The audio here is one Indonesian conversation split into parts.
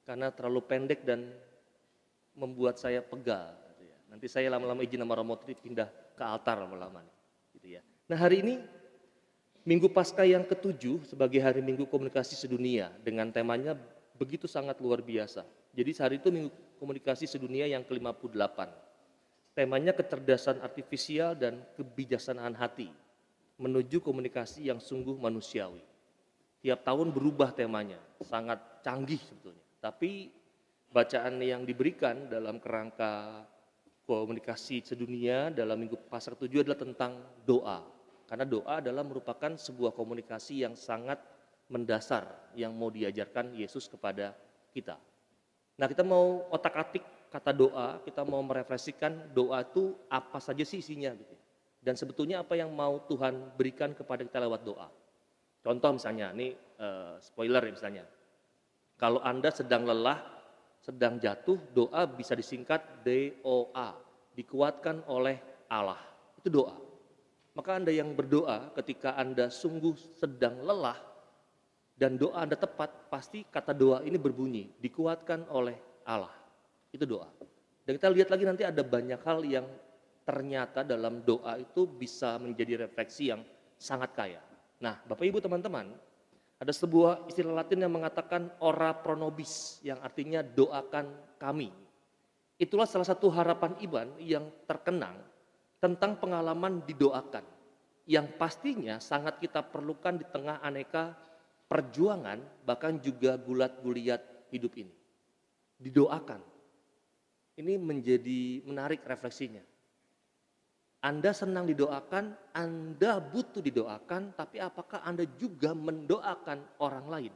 karena terlalu pendek dan membuat saya pegal. Gitu ya. Nanti saya lama-lama izin sama Romo Tri pindah ke altar lama-lama. Gitu ya. Nah hari ini Minggu Paskah yang ketujuh sebagai hari Minggu Komunikasi Sedunia dengan temanya begitu sangat luar biasa. Jadi hari itu Minggu Komunikasi Sedunia yang ke-58. Temanya kecerdasan artifisial dan kebijaksanaan hati menuju komunikasi yang sungguh manusiawi. Tiap tahun berubah temanya, sangat canggih sebetulnya. Tapi bacaan yang diberikan dalam kerangka komunikasi sedunia dalam Minggu Paskah ke-7 adalah tentang doa. Karena doa adalah merupakan sebuah komunikasi yang sangat mendasar yang mau diajarkan Yesus kepada kita. Nah, kita mau otak-atik kata doa, kita mau merefleksikan doa itu apa saja sih isinya gitu. Dan sebetulnya apa yang mau Tuhan berikan kepada kita lewat doa. Contoh misalnya, ini spoiler ya misalnya. Kalau Anda sedang lelah, sedang jatuh, doa bisa disingkat DOA, dikuatkan oleh Allah. Itu doa. Maka Anda yang berdoa ketika Anda sungguh sedang lelah dan doa Anda tepat, pasti kata doa ini berbunyi, dikuatkan oleh Allah. Itu doa. Dan kita lihat lagi nanti ada banyak hal yang ternyata dalam doa itu bisa menjadi refleksi yang sangat kaya. Nah, Bapak Ibu teman-teman, ada sebuah istilah Latin yang mengatakan ora pro nobis, yang artinya doakan kami. Itulah salah satu harapan iman yang terkenang tentang pengalaman didoakan, yang pastinya sangat kita perlukan di tengah aneka perjuangan, bahkan juga gulat guliat hidup ini. Didoakan. Ini menjadi menarik refleksinya. Anda senang didoakan, Anda butuh didoakan, tapi apakah Anda juga mendoakan orang lain?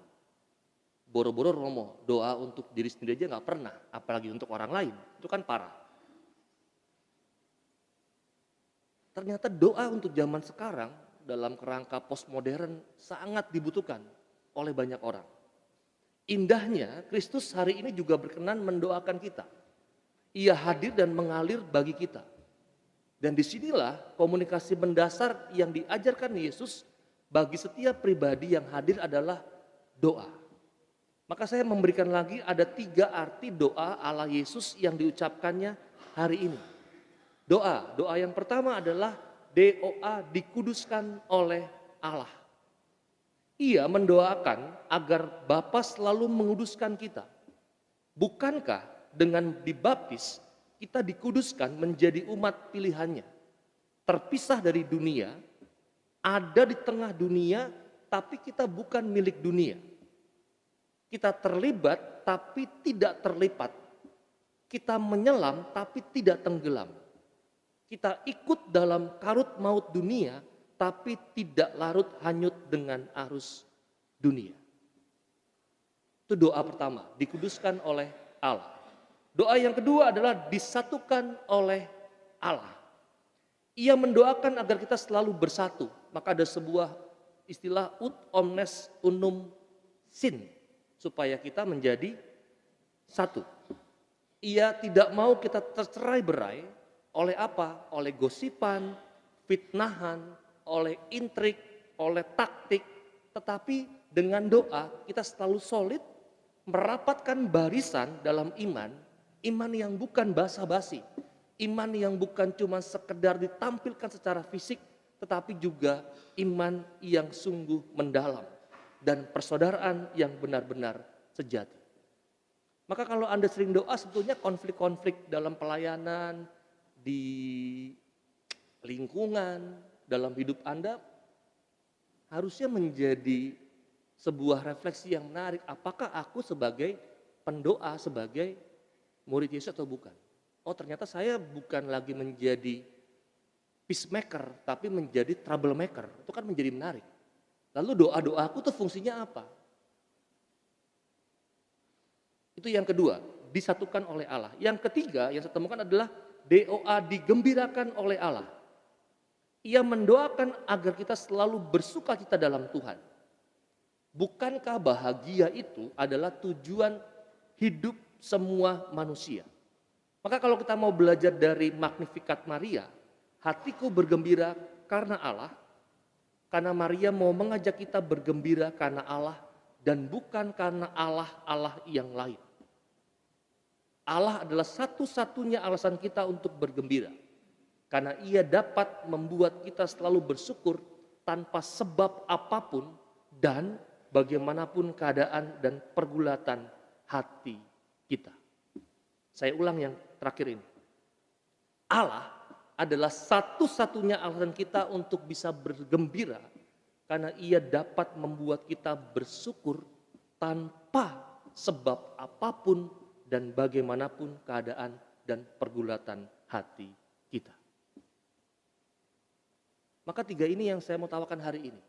Boro-boro Romo, doa untuk diri sendiri aja nggak pernah, apalagi untuk orang lain, itu kan parah. Ternyata doa untuk zaman sekarang dalam kerangka postmodern sangat dibutuhkan oleh banyak orang. Indahnya, Kristus hari ini juga berkenan mendoakan kita. Ia hadir dan mengalir bagi kita. Dan disinilah komunikasi mendasar yang diajarkan Yesus bagi setiap pribadi yang hadir adalah doa. Maka saya memberikan lagi ada 3 arti doa ala Yesus yang diucapkannya hari ini. Doa yang pertama adalah DOA, dikuduskan oleh Allah. Ia mendoakan agar Bapa selalu menguduskan kita. Bukankah dengan dibaptis kita dikuduskan menjadi umat pilihannya? Terpisah dari dunia, ada di tengah dunia, tapi kita bukan milik dunia. Kita terlibat tapi tidak terlipat. Kita menyelam tapi tidak tenggelam. Kita ikut dalam karut maut dunia, tapi tidak larut hanyut dengan arus dunia. Itu doa pertama, dikuduskan oleh Allah. Doa yang kedua adalah disatukan oleh Allah. Ia mendoakan agar kita selalu bersatu. Maka ada sebuah istilah ut omnes unum sin, supaya kita menjadi satu. Ia tidak mau kita tercerai-berai. Oleh apa? Oleh gosipan, fitnahan, oleh intrik, oleh taktik. Tetapi dengan doa kita selalu solid, merapatkan barisan dalam iman. Iman yang bukan basa-basi. Iman yang bukan cuma sekedar ditampilkan secara fisik, tetapi juga iman yang sungguh mendalam. Dan persaudaraan yang benar-benar sejati. Maka kalau Anda sering doa, sebetulnya konflik-konflik dalam pelayanan, di lingkungan, dalam hidup Anda harusnya menjadi sebuah refleksi yang menarik. Apakah aku sebagai pendoa, sebagai murid Yesus atau bukan? Oh ternyata saya bukan lagi menjadi peacemaker, tapi menjadi troublemaker. Itu kan menjadi menarik. Lalu doa-doa aku tuh fungsinya apa? Itu yang kedua, disatukan oleh Allah. Yang ketiga yang saya temukan adalah DOA, digembirakan oleh Allah. Ia mendoakan agar kita selalu bersukacita dalam Tuhan. Bukankah bahagia itu adalah tujuan hidup semua manusia? Maka kalau kita mau belajar dari Magnificat Maria, hatiku bergembira karena Allah, karena Maria mau mengajak kita bergembira karena Allah dan bukan karena Allah yang lain. Allah adalah satu-satunya alasan kita untuk bergembira. Karena ia dapat membuat kita selalu bersyukur tanpa sebab apapun dan bagaimanapun keadaan dan pergulatan hati kita. Saya ulang yang terakhir ini. Allah adalah satu-satunya alasan kita untuk bisa bergembira karena ia dapat membuat kita bersyukur tanpa sebab apapun dan bagaimanapun keadaan dan pergulatan hati kita. Maka tiga ini yang saya mau tawarkan hari ini.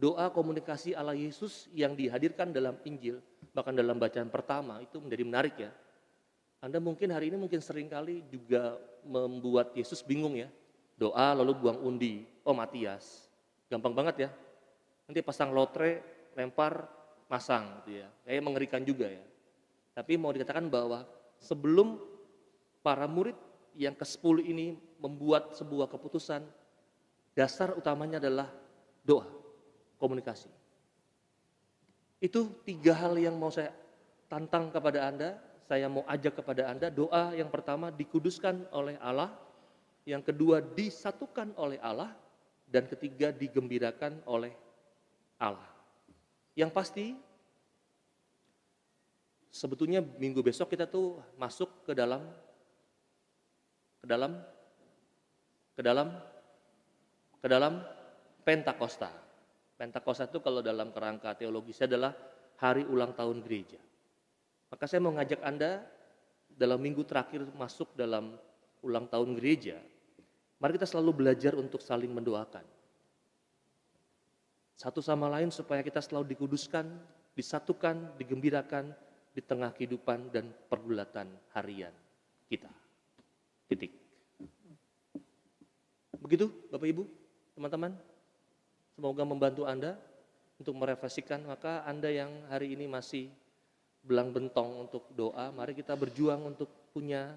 Doa komunikasi Allah Yesus yang dihadirkan dalam Injil, bahkan dalam bacaan pertama itu menjadi menarik ya. Anda mungkin hari ini mungkin seringkali juga membuat Yesus bingung ya. Doa lalu buang undi, oh Matias, gampang banget ya. Nanti pasang lotre, lempar, masang gitu ya. Kayak mengerikan juga ya. Tapi mau dikatakan bahwa sebelum para murid yang ke-10 ini membuat sebuah keputusan, dasar utamanya adalah doa, komunikasi. Itu tiga hal yang mau saya tantang kepada Anda, saya mau ajak kepada Anda. Doa yang pertama dikuduskan oleh Allah, yang kedua disatukan oleh Allah, dan ketiga digembirakan oleh Allah. Yang pasti sebetulnya minggu besok kita tuh masuk ke dalam Pentakosta. Pentakosta itu kalau dalam kerangka teologisnya adalah hari ulang tahun gereja. Maka saya mau ngajak Anda dalam minggu terakhir masuk dalam ulang tahun gereja, mari kita selalu belajar untuk saling mendoakan. Satu sama lain supaya kita selalu dikuduskan, disatukan, digembirakan di tengah kehidupan dan pergulatan harian kita. Titik. Begitu Bapak Ibu, teman-teman. Semoga membantu Anda untuk merefleksikan. Maka Anda yang hari ini masih belang bentong untuk doa, mari kita berjuang untuk punya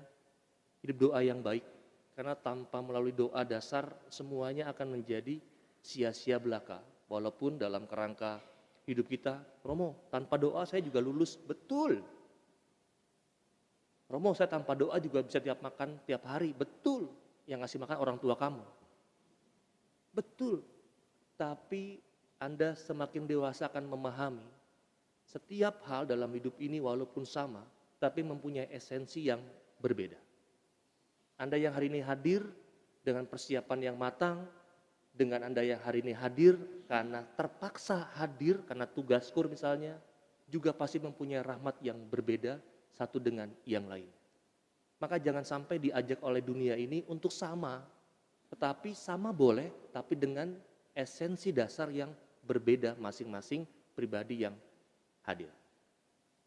hidup doa yang baik. Karena tanpa melalui doa dasar semuanya akan menjadi sia-sia belaka. Walaupun dalam kerangka hidup kita, Romo tanpa doa saya juga lulus, betul. Romo saya tanpa doa juga bisa tiap makan tiap hari, betul. Yang ngasih makan orang tua kamu, betul. Tapi Anda semakin dewasa akan memahami setiap hal dalam hidup ini walaupun sama, tapi mempunyai esensi yang berbeda. Anda yang hari ini hadir dengan persiapan yang matang, dengan Anda yang hari ini hadir karena terpaksa hadir karena tugas kur misalnya, juga pasti mempunyai rahmat yang berbeda satu dengan yang lain. Maka jangan sampai diajak oleh dunia ini untuk sama, tetapi sama boleh, tapi dengan esensi dasar yang berbeda masing-masing pribadi yang hadir.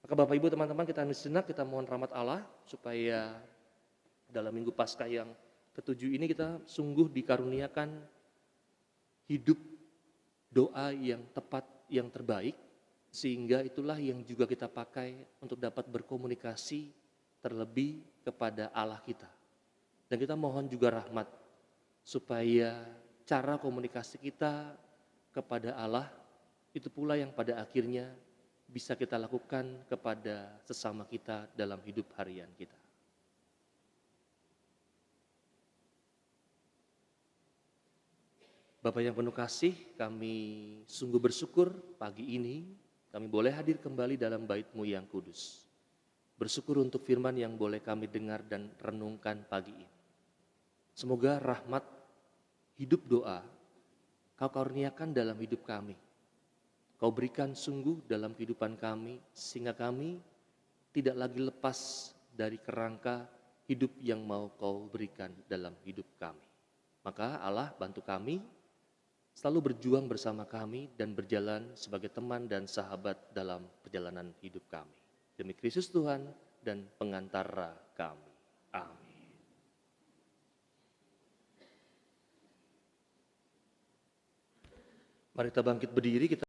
Maka Bapak Ibu teman-teman kita sejenak, kita mohon rahmat Allah supaya dalam minggu Paskah yang ke-7 ini kita sungguh dikaruniakan hidup doa yang tepat, yang terbaik, sehingga itulah yang juga kita pakai untuk dapat berkomunikasi terlebih kepada Allah kita. Dan kita mohon juga rahmat supaya cara komunikasi kita kepada Allah itu pula yang pada akhirnya bisa kita lakukan kepada sesama kita dalam hidup harian kita. Bapak yang penuh kasih, kami sungguh bersyukur pagi ini kami boleh hadir kembali dalam bait-Mu yang kudus. Bersyukur untuk firman yang boleh kami dengar dan renungkan pagi ini. Semoga rahmat hidup doa Kau karuniakan dalam hidup kami. Kau berikan sungguh dalam kehidupan kami, sehingga kami tidak lagi lepas dari kerangka hidup yang mau Kau berikan dalam hidup kami. Maka Allah bantu kami selalu berjuang bersama kami dan berjalan sebagai teman dan sahabat dalam perjalanan hidup kami. Demi Kristus Tuhan dan pengantara kami. Amin. Mari kita bangkit berdiri, kita